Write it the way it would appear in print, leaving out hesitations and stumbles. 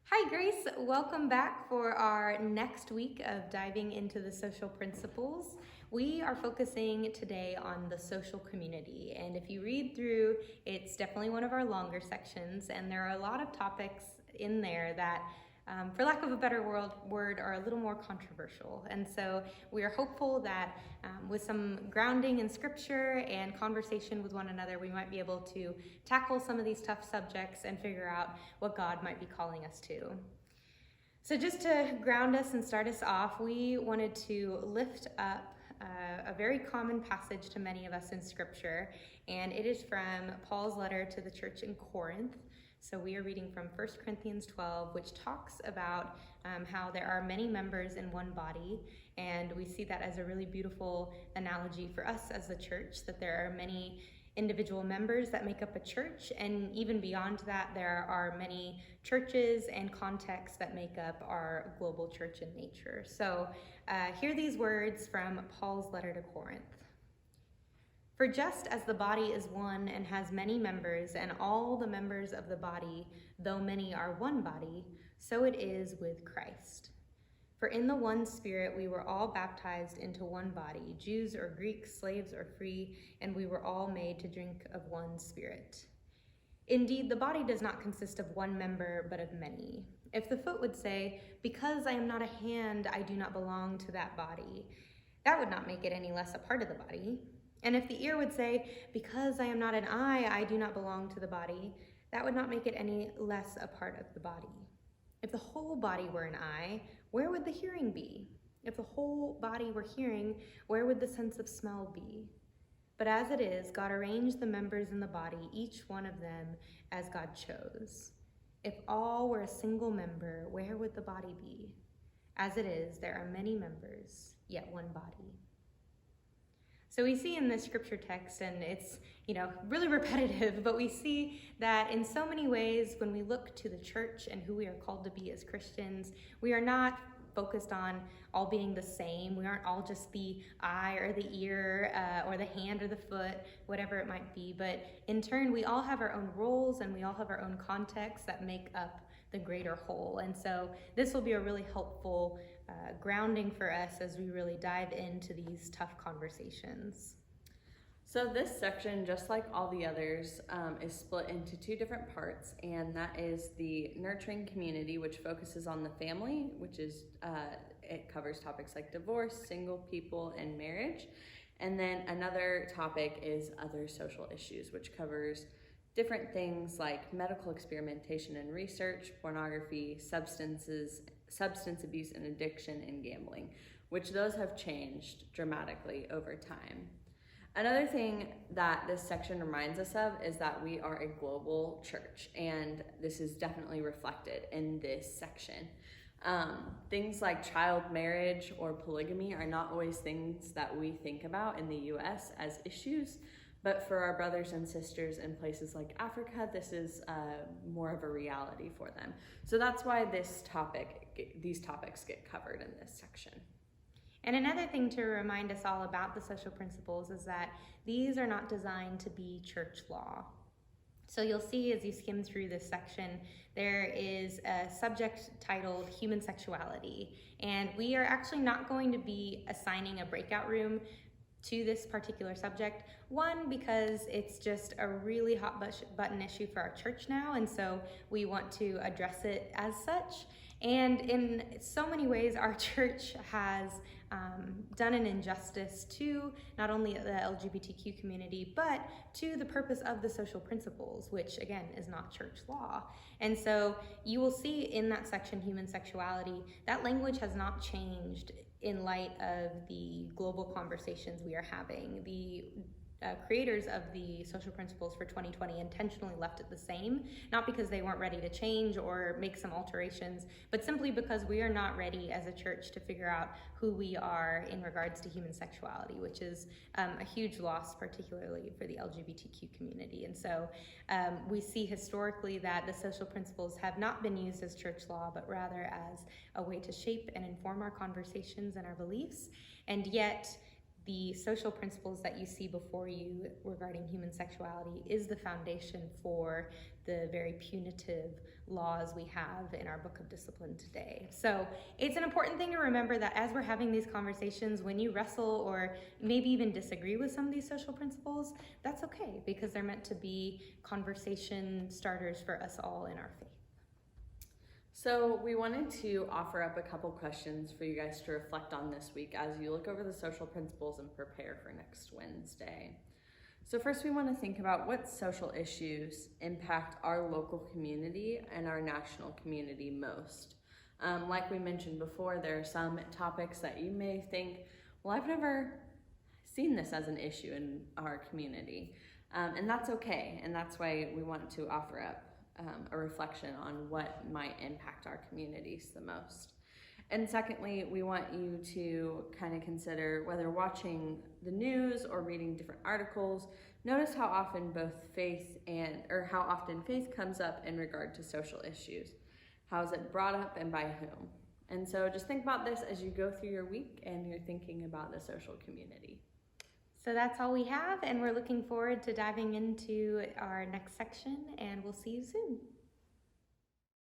Hi Grace, welcome back for our next week of diving into the social principles. We are focusing today on the social community, and if you read through, it's definitely one of our longer sections, and there are a lot of topics in there that for lack of a better word, are a little more controversial. And so we are hopeful that with some grounding in scripture and conversation with one another, we might be able to tackle some of these tough subjects and figure out what God might be calling us to. So just to ground us and start us off, we wanted to lift up a very common passage to many of us in scripture, and it is from Paul's letter to the church in Corinth. So we are reading from 1 Corinthians 12, which talks about how there are many members in one body, and we see that as a really beautiful analogy for us as the church, that there are many individual members that make up a church, and even beyond that, there are many churches and contexts that make up our global church in nature. So hear these words from Paul's letter to Corinth. For just as the body is one and has many members, and all the members of the body, though many, are one body, so it is with Christ. For in the one Spirit we were all baptized into one body, Jews or Greeks, slaves or free, and we were all made to drink of one Spirit. Indeed, the body does not consist of one member, but of many. If the foot would say, "Because I am not a hand, I do not belong to that body," that would not make it any less a part of the body. And if the ear would say, "Because I am not an eye, I do not belong to the body," that would not make it any less a part of the body. If the whole body were an eye, where would the hearing be? If the whole body were hearing, where would the sense of smell be? But as it is, God arranged the members in the body, each one of them as God chose. If all were a single member, where would the body be? As it is, there are many members, yet one body. So we see in this scripture text, and it's, really repetitive, but we see that in so many ways, when we look to the church and who we are called to be as Christians, we are not focused on all being the same. We aren't all just the eye or the ear or the hand or the foot, whatever it might be. But in turn, we all have our own roles and we all have our own contexts that make up the greater whole. And so this will be a really helpful grounding for us as we really dive into these tough conversations. So this section, just like all the others, is split into two different parts, and that is the nurturing community, which focuses on the family, which is it covers topics like divorce, single people, and marriage. And then another topic is other social issues, which covers different things like medical experimentation and research, pornography, substance abuse and addiction, and gambling, which those have changed dramatically over time. Another thing that this section reminds us of is that we are a global church, and this is definitely reflected in this section. Things like child marriage or polygamy are not always things that we think about in the US as issues, but for our brothers and sisters in places like Africa, this is more of a reality for them. So that's why these topics get covered in this section. And another thing to remind us all about the social principles is that these are not designed to be church law. So you'll see as you skim through this section, there is a subject titled Human Sexuality. And we are actually not going to be assigning a breakout room to this particular subject. One, because it's just a really hot button issue for our church now, and so we want to address it as such. And in so many ways, our church has done an injustice to not only the LGBTQ community, but to the purpose of the social principles, which again is not church law. And so you will see in that section, human sexuality, that language has not changed in light of the global conversations we are having. The creators of the social principles for 2020 intentionally left it the same, not because they weren't ready to change or make some alterations, but simply because we are not ready as a church to figure out who we are in regards to human sexuality, which is a huge loss, particularly for the LGBTQ community. And so we see historically that the social principles have not been used as church law, but rather as a way to shape and inform our conversations and our beliefs. And yet the social principles that you see before you regarding human sexuality is the foundation for the very punitive laws we have in our book of discipline today. So it's an important thing to remember that as we're having these conversations, when you wrestle or maybe even disagree with some of these social principles, that's okay, because they're meant to be conversation starters for us all in our faith. So we wanted to offer up a couple questions for you guys to reflect on this week as you look over the social principles and prepare for next Wednesday. So first, we want to think about what social issues impact our local community and our national community most. Like we mentioned before, there are some topics that you may think, well, I've never seen this as an issue in our community. And that's okay. And that's why we want to offer up a reflection on what might impact our communities the most. And secondly, we want you to kind of consider whether watching the news or reading different articles, notice how often how often faith comes up in regard to social issues. How is it brought up and by whom? And so just think about this as you go through your week and you're thinking about the social community. So that's all we have, and we're looking forward to diving into our next section, and we'll see you soon.